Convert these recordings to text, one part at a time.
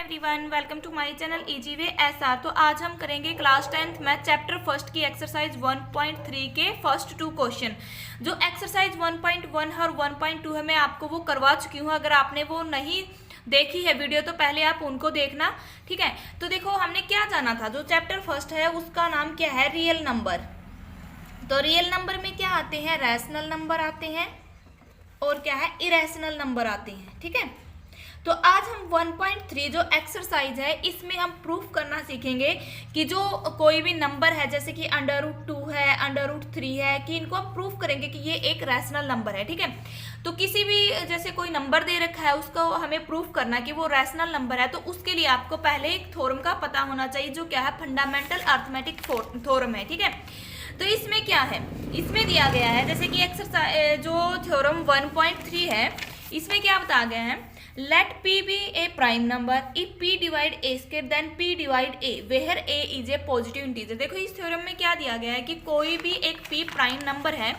Everyone, welcome to my channel easy way SR. तो आज हम करेंगे class 10th math chapter first की एक्सरसाइज 1.3 के फर्स्ट 2 क्वेश्चन। जो एक्सरसाइज 1.1 है और 1.2 है मैं आपको वो करवा चुकी हूँ। अगर आपने वो नहीं देखी है वीडियो तो पहले आप उनको देखना, ठीक है। तो देखो हमने क्या जाना था, जो चैप्टर फर्स्ट है उसका नाम क्या है, रियल नंबर। तो रियल नंबर में क्या आते हैं, रैशनल नंबर आते हैं और क्या है, इरेशनल नंबर आते हैं, ठीक है। तो आज हम 1.3 जो एक्सरसाइज है इसमें हम प्रूफ करना सीखेंगे कि जो कोई भी नंबर है जैसे कि √2 है, √3 है, कि इनको हम प्रूफ करेंगे कि ये एक रैशनल नंबर है, ठीक है। तो किसी भी जैसे कोई नंबर दे रखा है उसको हमें प्रूफ करना कि वो रैशनल नंबर है, तो उसके लिए आपको पहले एक थ्योरम का पता होना चाहिए जो क्या है, फंडामेंटल अरिथमेटिक थ्योरम है, ठीक है। तो इसमें क्या है, इसमें दिया गया है जैसे कि एक्सरसाइज जो थ्योरम 1.3 है इसमें क्या बताया गया है, let p be a prime number if p divide a square then p divide a where a is a positive integer। देखो इस थ्योरम में क्या दिया गया है कि कोई भी एक p प्राइम नंबर है,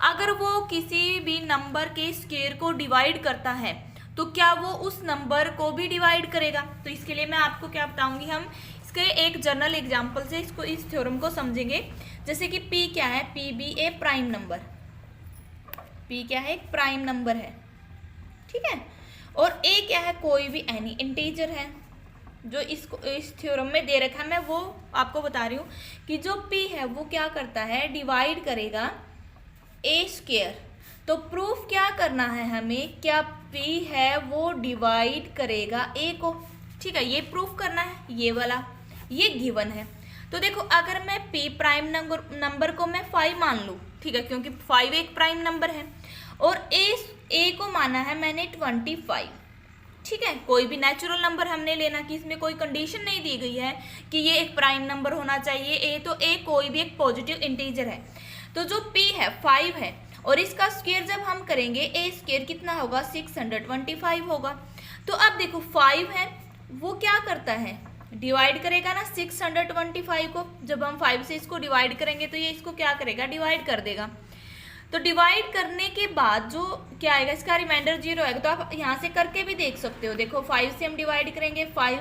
अगर वो किसी भी नंबर के स्क्वायर को डिवाइड करता है तो क्या वो उस नंबर को भी डिवाइड करेगा। तो इसके लिए मैं आपको क्या बताऊंगी, हम इसके एक जनरल एग्जांपल से इसको इस थ्योरम को समझेंगे। जैसे कि p क्या है, p भी ए प्राइम नंबर, p क्या है, एक प्राइम नंबर है, ठीक है। और a क्या है, कोई भी एनी इंटीजर है। जो इसको इस थ्योरम में दे रखा है मैं वो आपको बता रही हूँ कि जो p है वो क्या करता है, डिवाइड करेगा a स्क्वायर। तो प्रूफ क्या करना है हमें, क्या p है वो डिवाइड करेगा a को, ठीक है। ये प्रूफ करना है, ये वाला ये गिवन है। तो देखो अगर मैं p प्राइम नंबर को मैं 5 मान लूँ, ठीक है, क्योंकि 5 एक प्राइम नंबर है, और a को माना है मैंने 25, ठीक है। कोई भी नेचुरल नंबर हमने लेना कि इसमें कोई कंडीशन नहीं दी गई है कि ये एक प्राइम नंबर होना चाहिए a, तो a कोई भी एक पॉजिटिव इंटीजर है। तो जो p है 5 है और इसका स्क्वायर जब हम करेंगे a स्क्वायर कितना होगा, 625 होगा। तो अब देखो 5 है वो क्या करता है, डिवाइड करेगा ना 625 को। जब हम 5 से इसको डिवाइड करेंगे तो ये इसको क्या करेगा, डिवाइड कर देगा। तो डिवाइड करने के बाद जो क्या आएगा, इसका रिमाइंडर 0 आएगा। तो आप यहाँ से करके भी देख सकते हो। देखो 5 से हम डिवाइड करेंगे, 5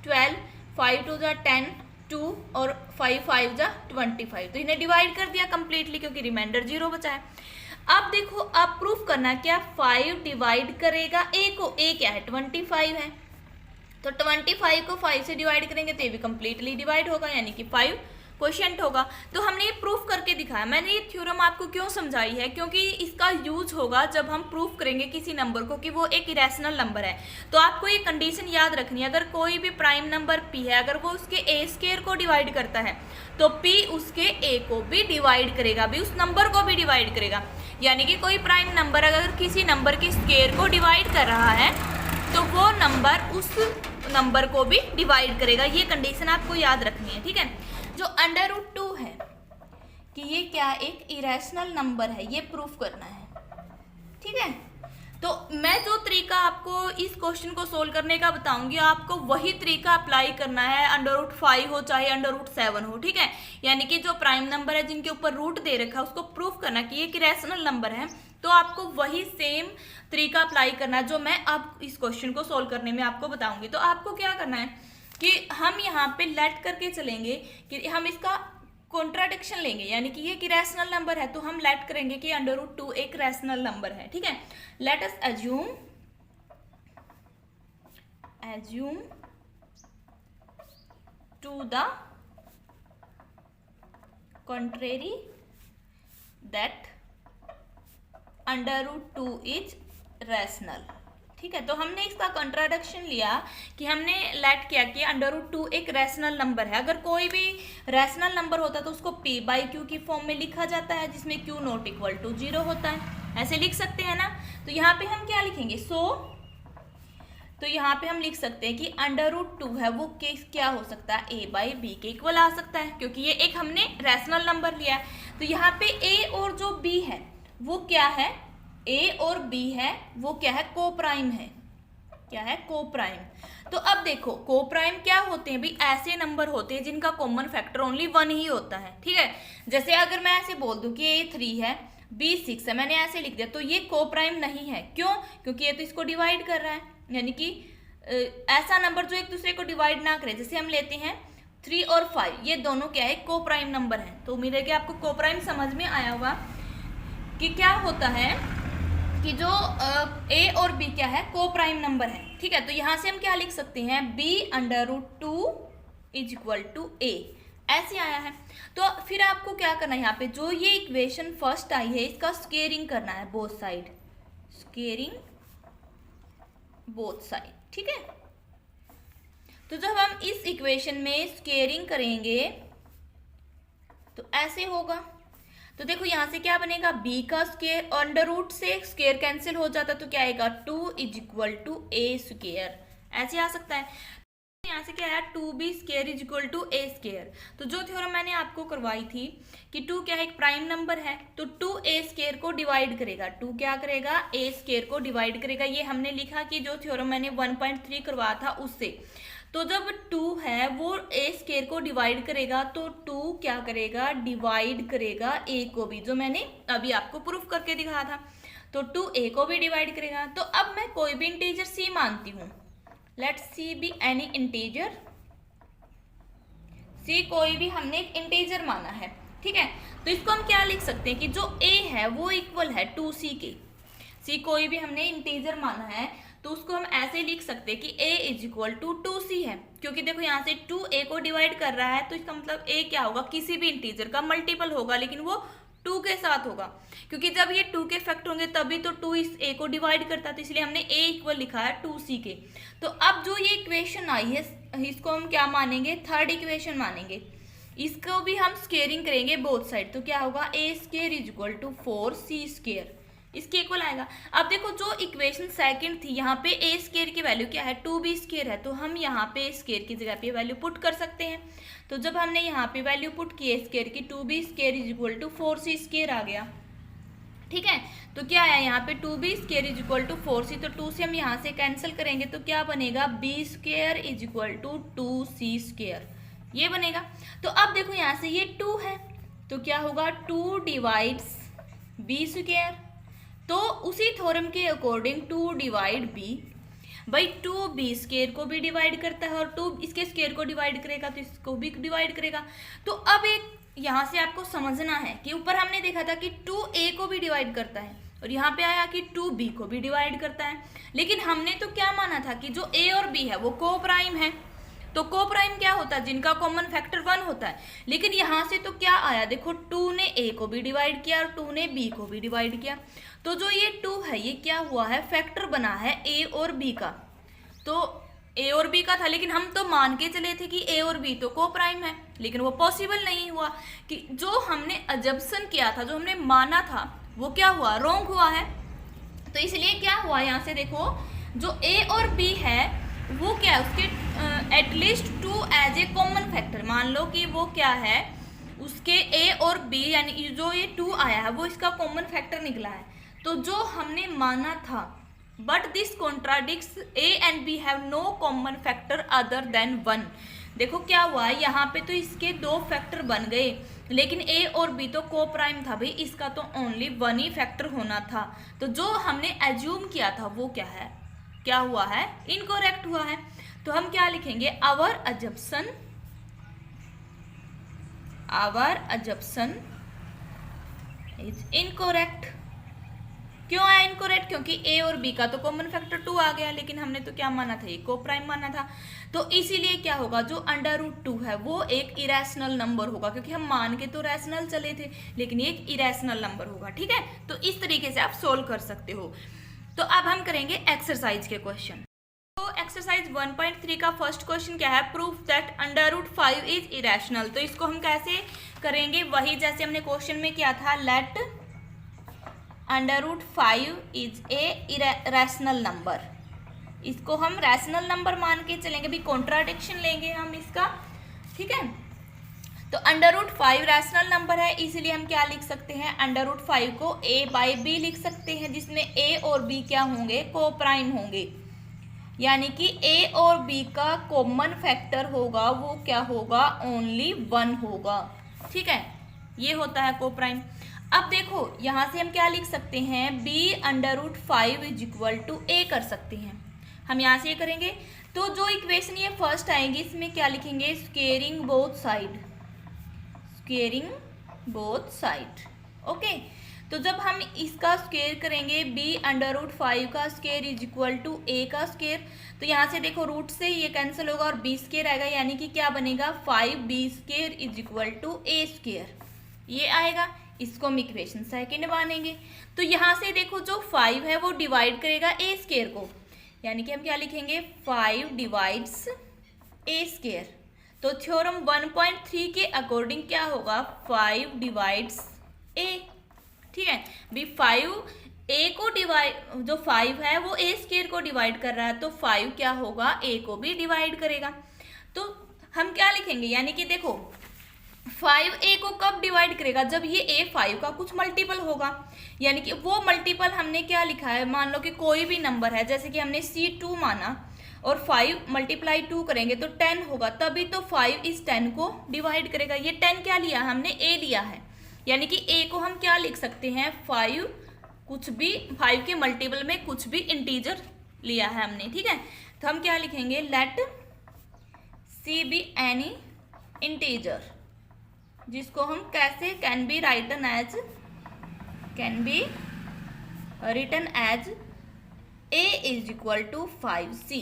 12, 5 2 जा 10, 2 और 5 5 जा 25। तो इन्हें डिवाइड कर दिया कंप्लीटली क्योंकि रिमाइंडर 0 बचा है। अब देखो अब प्रूफ करना क्या, 5 डिवाइड करेगा a को, a क्या है 25 है। तो 25 को 5 से डिवाइड करेंगे तो ये भी कंप्लीटली डिवाइड होगा, यानी कि 5 क्वोशिएंट होगा। तो हमने ये प्रूफ करके दिखाया। मैंने ये थ्योरम आपको क्यों समझाई है, क्योंकि इसका यूज होगा जब हम प्रूफ करेंगे किसी नंबर को कि वो एक इरेशनल नंबर है। तो आपको ये कंडीशन याद रखनी है, अगर कोई भी प्राइम नंबर p है, अगर वो उसके a स्क्वायर को डिवाइड करता है तो p उसके a को भी डिवाइड करेगा, भी उस नंबर को भी डिवाइड करेगा। यानी कि कोई प्राइम नंबर अगर किसी नंबर के स्क्वायर को डिवाइड कर रहा है तो वो नंबर उस नंबर को भी डिवाइड करेगा। ये कंडीशन आपको याद रखनी है, ठीक है। जो √2 है कि ये क्या एक इरेशनल नंबर है, ये प्रूफ करना है, ठीक है। तो मैं जो तरीका आपको इस क्वेश्चन को सोल्व करने का बताऊंगी, आपको वही तरीका अप्लाई करना है, √5 हो चाहे √7 हो, ठीक है। यानी कि जो प्राइम नंबर है जिनके ऊपर रूट दे रखा है उसको प्रूफ करना कि ये एक इरेशनल नंबर है, तो आपको वही सेम तरीका अप्लाई करना है जो मैं अब इस क्वेश्चन को सोल्व करने में आपको बताऊंगी। तो आपको क्या करना है कि हम यहाँ पे लेट करके चलेंगे कि हम इसका कॉन्ट्राडिक्शन लेंगे, यानी कि ये एक रैशनल नंबर है तो हम लेट करेंगे कि √2 एक रैशनल नंबर है, ठीक है। Let us assume to the contrary that √2 is rational, ठीक है। तो हमने इसका कंट्राडिक्शन लिया कि हमने लेट किया कि √2 एक रैशनल नंबर है। अगर कोई भी रैशनल नंबर होता है तो उसको p/q की फॉर्म में लिखा जाता है, जिसमें q ≠ 0 होता है, ऐसे लिख सकते हैं ना। तो यहाँ पे हम क्या लिखेंगे, तो यहाँ पे हम लिख सकते हैं कि √2 है वो क्या हो सकता है, a/b के इक्वल आ सकता है, क्योंकि ये एक हमने रैशनल नंबर लिया है। तो यहाँ पे a और जो b है वो क्या है, a और b है वो क्या है, को प्राइम है, क्या है, को प्राइम। तो अब देखो को प्राइम क्या होते हैं, भी ऐसे नंबर होते हैं जिनका कॉमन फैक्टर ओनली 1 ही होता है, ठीक है। जैसे अगर मैं ऐसे बोल दूं कि a 3 है b 6 है, मैंने ऐसे लिख दिया, तो ये को प्राइम नहीं है। क्यों, क्योंकि ये तो इसको डिवाइड कर रहा है, यानी कि ऐसा नंबर जो एक दूसरे को डिवाइड ना करे। जैसे हम लेते हैं 3 और 5, ये दोनों क्या है, को प्राइम नंबर है। तो उम्मीद है कि आपको को प्राइम समझ में आया होगा कि क्या होता है कि जो a और b क्या है, को प्राइम नंबर है। ठीक है, तो यहाँ से हम क्या लिख सकते हैं, b√2 is equal to a, ऐसे आया है। तो फिर आपको क्या करना है, यहाँ पे जो ये इक्वेशन फर्स्ट आई है इसका स्केयरिंग करना है, both side, squaring both side. ठीक है, तो जब हम इस इक्वेशन में स्केयरिंग करेंगे तो ऐसे होगा। तो देखो यहाँ से क्या बनेगा, b का स्केयर, अंडर रूट से स्केयर कैंसिल हो जाता तो क्या आएगा, 2 is equal to a square, ऐसे आ सकता है। यहाँ से क्या है, 2b square is equal to a square. तो जो थ्योरम मैंने आपको करवाई थी कि 2 क्या है, एक प्राइम नंबर है, तो 2a स्केयर को डिवाइड करेगा, 2 क्या करेगा, a स्केयर को डिवाइड करेगा। ये हमने लिखा कि जो थ्योरम मैंने 1.3 करवाया था उससे। तो जब 2 है वो a स्केयर को डिवाइड करेगा, तो 2 क्या करेगा, डिवाइड करेगा a को भी, जो मैंने अभी आपको प्रूफ करके दिखाया था। तो 2 a को भी डिवाइड करेगा। तो अब मैं कोई भी इंटीजर c मानती हूँ, let c be any integer, c कोई भी हमने एक इंटीजर माना है। ठीक है, तो इसको हम क्या लिख सकते हैं कि जो a है वो इक्वल है 2c के। c कोई भी हमने इंटीजर माना है तो उसको हम ऐसे लिख सकते हैं कि a is equal to 2c है, क्योंकि देखो यहाँ से 2a को डिवाइड कर रहा है तो इसका मतलब a क्या होगा, किसी भी इंटीजर का मल्टीपल होगा, लेकिन वो 2 के साथ होगा, क्योंकि जब ये 2 के फैक्टर होंगे तभी तो 2 इस a को डिवाइड करता है, तो इसलिए हमने a इक्वल लिखा है 2c के। तो अब जो ये इक्वेशन आई है इसको हम क्या मानेंगे, थर्ड इक्वेशन मानेंगे। इसको भी हम स्केयरिंग करेंगे बोथ साइड, तो क्या होगा, a square is equal to 4c square, इसके इक्वल आएगा। अब देखो जो इक्वेशन सेकंड थी, यहाँ पे a स्केयर की वैल्यू क्या है, 2b स्केयर है, तो हम यहाँ पे स्केयर की जगह पे वैल्यू पुट कर सकते हैं। तो जब हमने यहाँ पे वैल्यू पुट की a स्केयर की, 2b square is equal to 4c square आ गया। ठीक है, तो क्या आया यहाँ पे, 2b square is equal to 4c, तो 2 से हम यहाँ से कैंसिल करेंगे तो क्या बनेगा, b square is equal to 2c square, ये बनेगा। तो अब देखो यहाँ से ये 2 है तो क्या होगा, 2 डिवाइड्स b स्केयर, तो उसी थ्योरम के अकॉर्डिंग 2 डिवाइड b, भाई 2 b स्केयर को भी डिवाइड करता है और 2 इसके स्केयर को डिवाइड करेगा तो इसको भी डिवाइड करेगा। तो अब एक यहाँ से आपको समझना है कि ऊपर हमने देखा था कि 2a को भी डिवाइड करता है और यहाँ पे आया कि 2b को भी डिवाइड करता है, लेकिन हमने तो क्या माना था कि जो a और b है वो को प्राइम है। तो को प्राइम क्या होता है, जिनका कॉमन फैक्टर 1 होता है। लेकिन यहाँ से तो क्या आया, देखो 2 ने a को भी डिवाइड किया और 2 ने b को भी डिवाइड किया, तो जो ये 2 है ये क्या हुआ है, फैक्टर बना है a और b का। तो a और b का था, लेकिन हम तो मान के चले थे कि a और b तो को प्राइम है, लेकिन वो पॉसिबल नहीं हुआ कि जो हमने अजम्पशन किया था, जो हमने माना था वो क्या हुआ, रॉन्ग हुआ है। तो इसलिए क्या हुआ, यहाँ से देखो जो a और b है वो क्या है, उसके at least 2 as a common factor मान लो कि वो क्या है, उसके a और b यानी जो ये 2 आया है वो इसका कॉमन फैक्टर निकला है। तो जो हमने माना था, but this contradicts a and b have no common factor other than 1। देखो क्या हुआ है, यहाँ पे तो इसके 2 फैक्टर बन गए, लेकिन a और b तो को प्राइम था, भाई इसका तो ओनली 1 ही फैक्टर होना था। तो जो हमने एज्यूम किया था वो क्या है, क्या हुआ है, इनकरेक्ट हुआ है। तो हम क्या लिखेंगे, आवर अजम्पशन इज इनकरेक्ट। क्यों आया इनकरेक्ट, क्योंकि a और b का तो कॉमन फैक्टर 2 आ गया, लेकिन हमने तो क्या माना था, ये को प्राइम माना था। तो इसीलिए क्या होगा, जो √2 है वो एक इरेशनल नंबर होगा, क्योंकि हम मान के तो रैशनल चले थे, लेकिन ये एक इरेशनल नंबर होगा। ठीक है, तो इस तरीके से आप सोल्व कर सकते हो। तो अब हम करेंगे एक्सरसाइज के क्वेश्चन। तो एक्सरसाइज 1.3 का फर्स्ट क्वेश्चन क्या है, प्रूफ दैट √5 इज इरेशनल। तो इसको हम कैसे करेंगे, वही जैसे हमने क्वेश्चन में किया था, let √5 is a rational number. इसको हम रैशनल नंबर मान के चलेंगे, भी कॉन्ट्राडिक्शन लेंगे हम इसका। ठीक है, तो √5 रैशनल नंबर है, इसलिए हम क्या लिख सकते हैं, √5 को a/b लिख सकते हैं, जिसमें a और b क्या होंगे, को प्राइम होंगे, यानी कि a और b का कॉमन फैक्टर होगा वो क्या होगा, ओनली 1 होगा। ठीक है, ये होता है को प्राइम। अब देखो यहाँ से हम क्या लिख सकते हैं, b √5 is equal to a कर सकते हैं। हम यहाँ से ये करेंगे। तो जो इक्वेशन ये फर्स्ट आएगी इसमें क्या लिखेंगे, squaring both side, squaring both side. Okay, तो जब हम इसका स्क्वेयर करेंगे b√5 का square is equal to a का स्क्वेयर, तो यहाँ से देखो रूट से ये कैंसिल होगा और b स्क्वेयर आएगा, यानी कि क्या बनेगा 5b square is equal to a square, ये आएगा। इसको हम इक्वेशन सेकेंड मानेंगे। तो यहाँ से देखो जो 5 है वो डिवाइड करेगा a स्क्वेयर को, यानी कि हम क्या लिखेंगे 5 डिवाइड्स a स्क्वेयर। तो थ्योरम 1.3 के अकॉर्डिंग क्या होगा 5 डिवाइड्स a, ठीक है। भी 5 a को डिवाइड, जो 5 है वो a स्क्वेयर को डिवाइड कर रहा है, तो 5 क्या होगा a को भी डिवाइड करेगा। तो हम क्या लिखेंगे, यानी कि देखो 5 a को कब डिवाइड करेगा, जब ये a 5 का कुछ मल्टीपल होगा, यानी कि वो मल्टीपल हमने क्या लिखा है, मान लो कि कोई भी नंबर है, जैसे कि हमने C2 माना और 5 × 2 करेंगे तो 10 होगा, तभी तो 5 इस 10 को डिवाइड करेगा। ये 10 क्या लिया हमने, a लिया है, यानी कि a को हम क्या लिख सकते हैं 5, कुछ भी 5 के मल्टीपल में कुछ भी इंटीजर लिया है हमने, ठीक है। तो हम क्या लिखेंगे, let c be any integer, जिसको हम कैसे can be written as a is equal to 5c,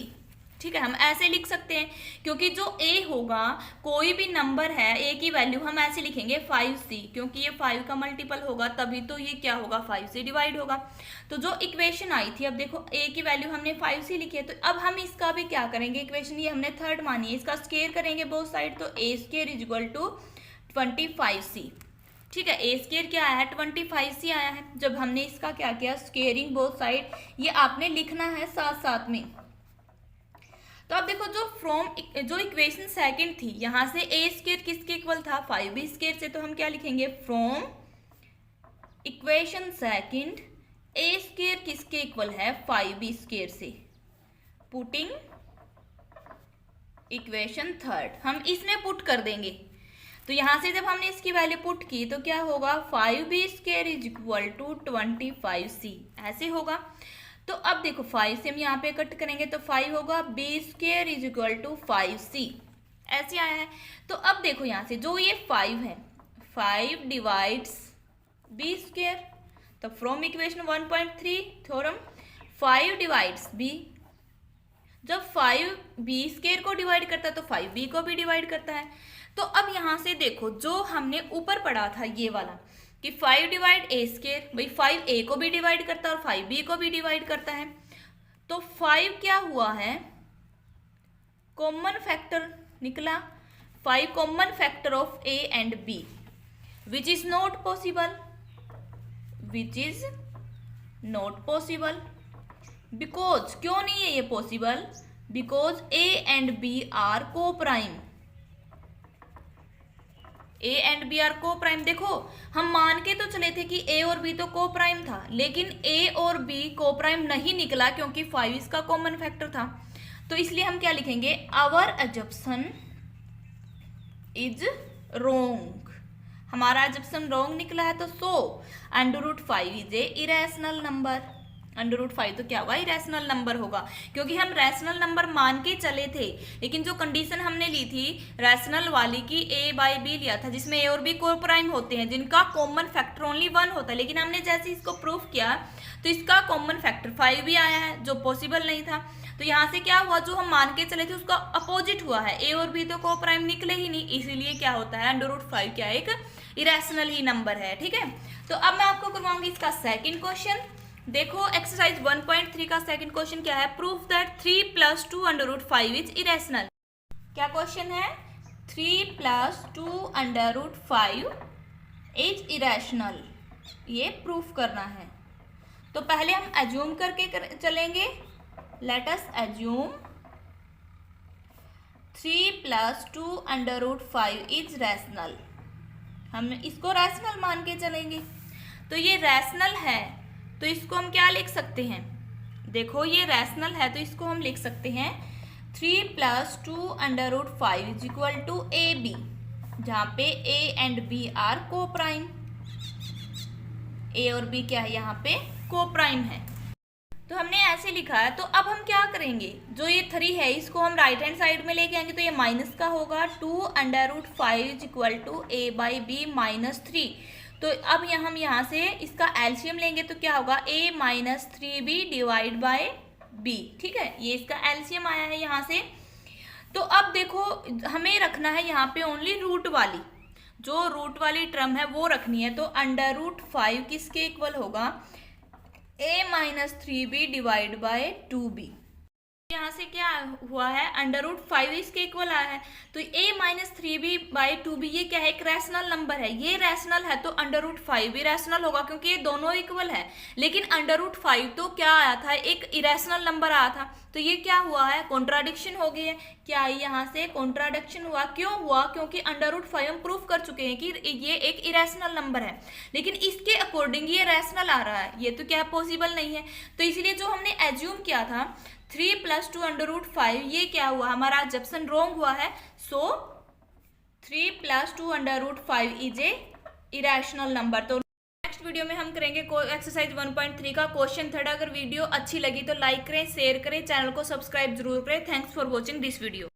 ठीक है। हम ऐसे लिख सकते हैं क्योंकि जो a होगा, कोई भी नंबर है a की वैल्यू हम ऐसे लिखेंगे 5c, क्योंकि ये 5 का मल्टीपल होगा तभी तो ये क्या होगा 5 से डिवाइड होगा। तो जो इक्वेशन आई थी, अब देखो a की वैल्यू हमने 5c लिखी है, तो अब हम इसका भी क्या करेंगे, इक्वेशन ये हमने थर्ड मानी है, इसका स्क्वायर करेंगे बोथ साइड, तो a square is equal to 25c, ठीक है। a स्क्वायर क्या आया है 25c आया है। जब हमने इसका क्या किया स्क्वेयरिंग बोथ साइड, ये आपने लिखना है साथ साथ में। तो अब देखो जो इक्वेशन सेकंड थी, यहाँ से a स्क्वायर किसके इक्वल था 5b स्क्वायर से, तो हम क्या लिखेंगे from equation second a square किसके इक्वल है 5b स्क्वायर से, पुटिंग इक्वेशन थर्ड हम इसमें पुट कर देंगे। तो यहाँ से जब हमने इसकी वैल्यू पुट की तो क्या होगा 5b square is equal to 25c, ऐसे होगा। तो अब देखो 5 से हम यहाँ पे कट करेंगे तो 5 होगा b square is equal to 5c, ऐसे आया है। तो अब देखो यहाँ से जो ये 5 है 5 डिवाइड्स b स्क्वायर, तो from equation 1.3 theorem 5 divides b, जब 5 b स्क्वायर को डिवाइड करता है तो 5b को भी डिवाइड करता है। तो अब यहाँ से देखो जो हमने ऊपर पढ़ा था ये वाला कि 5 डिवाइड a स्क्वायर, भाई 5 a को भी डिवाइड करता है और 5b को भी डिवाइड करता है, तो 5 क्या हुआ है कॉमन फैक्टर निकला, 5 common factor of a and b, which is not possible, because, क्यों नहीं है ये possible, because a and b are coprime, a and b are coprime. देखो हम मान के तो चले थे कि a और b तो को प्राइम था, लेकिन a और b को प्राइम नहीं निकला क्योंकि 5 इसका कॉमन फैक्टर था। तो इसलिए हम क्या लिखेंगे आवर अजम्पशन इज रोंग, हमारा अजम्पशन रोंग निकला है। तो सो √5 इज ए इरेशनल नंबर, √5 तो क्या होगा इरेशनल नंबर होगा, क्योंकि हम रैशनल नंबर मान के चले थे, लेकिन जो कंडीशन हमने ली थी रैशनल वाली की a/b लिया था, जिसमें a और b को प्राइम होते हैं जिनका कॉमन फैक्टर ओनली 1 होता है, लेकिन हमने जैसे इसको प्रूफ किया तो इसका कॉमन फैक्टर 5 भी आया है जो पॉसिबल नहीं था। तो यहाँ से क्या हुआ, जो हम मान के चले थे उसका अपोजिट हुआ है, a और b तो को प्राइम निकले ही नहीं, इसीलिए क्या होता है √5 क्या एक इरेशनल ही नंबर है, ठीक है। तो अब मैं आपको करवाऊंगी इसका सेकंड क्वेश्चन। देखो एक्सरसाइज 1.3 का सेकंड क्वेश्चन क्या है, प्रूफ दैट 3 + 2 √5 इज इरेशनल। क्या क्वेश्चन है, 3 + 2 √5 इज इरेशनल, ये प्रूफ करना है। तो पहले हम एज्यूम करके चलेंगे, let us assume 3 + 2 √5 is rational, हम इसको रैशनल मान के चलेंगे। तो ये रैशनल है तो इसको हम क्या लिख सकते हैं, देखो ये रैशनल है तो इसको हम लिख सकते हैं 3 + 2 √5 इज इक्वल टू AB, जहाँ पे A and B are coprime, A और B क्या है यहाँ पे को प्राइम है। तो हमने ऐसे लिखा है, तो अब हम क्या करेंगे, जो ये 3 है इसको हम राइट हैंड साइड में लेके आएंगे, तो ये माइनस का होगा 2√5 is equal to a by b minus 3। तो अब हम यहाँ से इसका एलसीएम लेंगे तो क्या होगा, a minus 3b divide by b। ठीक है, ये इसका एलसीएम आया है यहाँ से। तो अब देखो हमें रखना है यहाँ पे ओनली रूट वाली, जो रूट वाली टर्म है वो रखनी है। तो √5 किसके इक्वल होगा, a minus 3b divide by 2b। यहाँ से क्या हुआ है, √5 इसके इक्वल आया है, तो a minus 3b by 2b ये क्या है, एक रैशनल नंबर है। ये रैशनल है तो √5 भी रैशनल होगा क्योंकि ये दोनों इक्वल है। लेकिन √5 तो क्या आया था, एक इरेशनल नंबर आया था, तो ये क्या हुआ है, कॉन्ट्राडिक्शन हो गई है। क्या आई यहाँ से, कॉन्ट्राडिक्शन हुआ। क्यों हुआ, क्योंकि √5 हम प्रूफ कर चुके हैं कि ये एक इरेशनल नंबर है, लेकिन इसके अकॉर्डिंग ये रैशनल आ रहा है, ये तो क्या पॉसिबल नहीं है। तो इसलिए जो हमने एज्यूम किया था 3 + 2 √5, ये क्या हुआ, हमारा एजम्पशन रॉन्ग हुआ है। सो 3 + 2 √5 इज ए इरेशनल नंबर। तो नेक्स्ट वीडियो में हम करेंगे एक्सरसाइज 1.3 का क्वेश्चन 3। अगर वीडियो अच्छी लगी तो लाइक करें, शेयर करें, चैनल को सब्सक्राइब जरूर करें। Thanks for watching this video.